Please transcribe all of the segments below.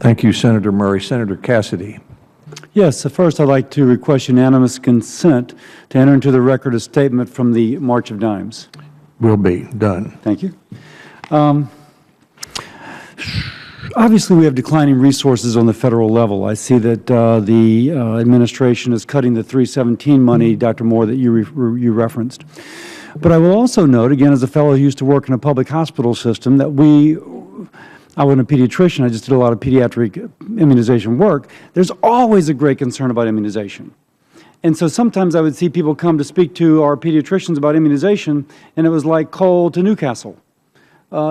Thank you, Senator Murray. Senator Cassidy. Yes. First, I'd like to request unanimous consent to enter into the record a statement from the March of Dimes. Will be done. Thank you. Obviously, we have declining resources on the Federal level. I see that the administration is cutting the 317 money, Dr. Moore, that you referenced. But I will also note, again, as a fellow who used to work in a public hospital system, that I wasn't a pediatrician, I just did a lot of pediatric immunization work. There's always a great concern about immunization. And so sometimes I would see people come to speak to our pediatricians about immunization, and it was like coal to Newcastle.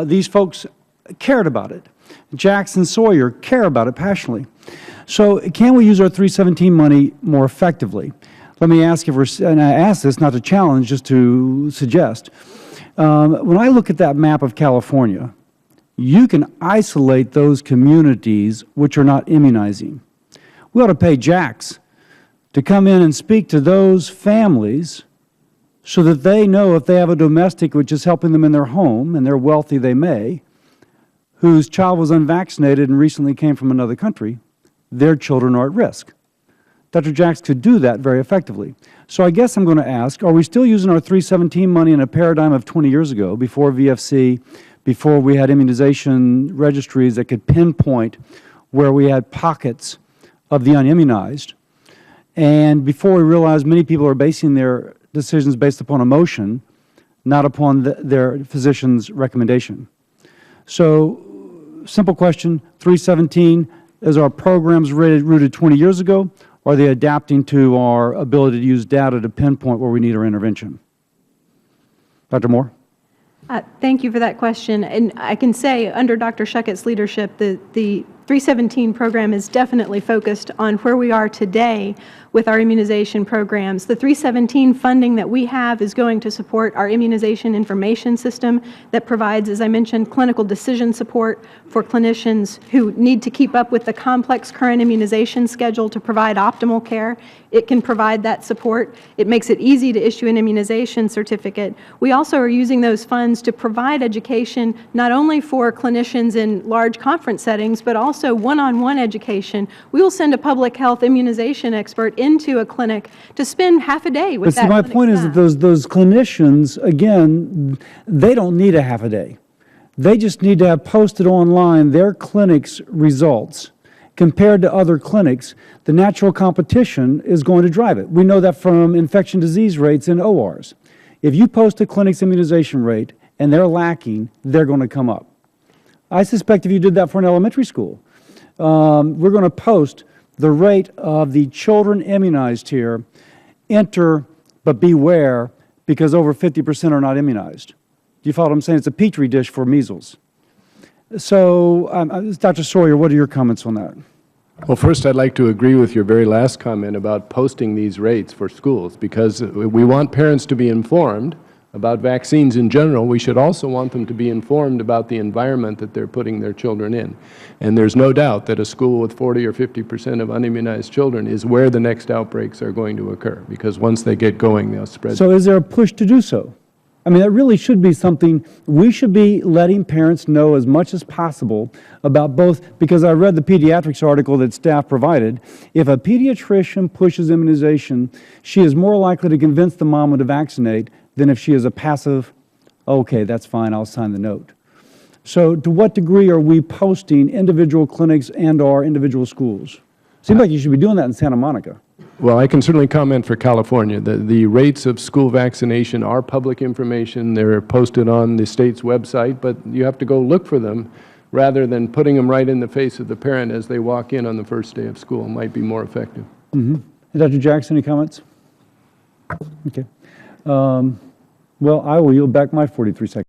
These folks cared about it. Jackson Sawyer care about it passionately. So can we use our 317 money more effectively? Let me ask if and I ask this not to challenge, just to suggest. When I look at that map of California, you can isolate those communities which are not immunizing. We ought to pay JACs to come in and speak to those families so that they know if they have a domestic which is helping them in their home, and they're wealthy, they may, whose child was unvaccinated and recently came from another country, their children are at risk. Dr. Jacks could do that very effectively. So I guess I'm going to ask, are we still using our 317 money in a paradigm of 20 years ago, before VFC, before we had immunization registries that could pinpoint where we had pockets of the unimmunized, and before we realized many people are basing their decisions based upon emotion, not upon their physician's recommendation? So, simple question, 317, is our programs rooted 20 years ago, or are they adapting to our ability to use data to pinpoint where we need our intervention? Dr. Moore? Thank you for that question. And I can say, under Dr. Schuckett's leadership, the 317 program is definitely focused on where we are today with our immunization programs. The 317 funding that we have is going to support our immunization information system that provides, as I mentioned, clinical decision support for clinicians who need to keep up with the complex current immunization schedule to provide optimal care. It can provide that support. It makes it easy to issue an immunization certificate. We also are using those funds to provide education not only for clinicians in large conference settings, but also one-on-one education. We will send a public health immunization expert into a clinic to spend half a day with that clinic staff. But see, my point is that those clinicians, again, they don't need a half a day. They just need to have posted online their clinic's results. Compared to other clinics, the natural competition is going to drive it. We know that from infection disease rates in ORs. If you post a clinic's immunization rate and they're lacking, they're going to come up. I suspect if you did that for an elementary school, we're going to post the rate of the children immunized here, enter but beware, because over 50% are not immunized. Do you follow what I'm saying? It's a petri dish for measles. So, Dr. Sawyer, what are your comments on that? Well, first, I'd like to agree with your very last comment about posting these rates for schools, because we want parents to be informed about vaccines in general. We should also want them to be informed about the environment that they're putting their children in. And there's no doubt that a school with 40 or 50% of unimmunized children is where the next outbreaks are going to occur, because once they get going, they'll spread. So is there a push to do so? I mean, that really should be something we should be letting parents know as much as possible about both, because I read the pediatrics article that staff provided. If a pediatrician pushes immunization, she is more likely to convince the mama to vaccinate than if she is a passive, okay, that's fine, I'll sign the note. So to what degree are we posting individual clinics and our individual schools? Seems like you should be doing that in Santa Monica. Well, I can certainly comment for California. The rates of school vaccination are public information. They're posted on the state's website, but you have to go look for them rather than putting them right in the face of the parent as they walk in on the first day of school. It might be more effective. Dr. Jackson, any comments? Okay. Well, I will yield back my 43 seconds.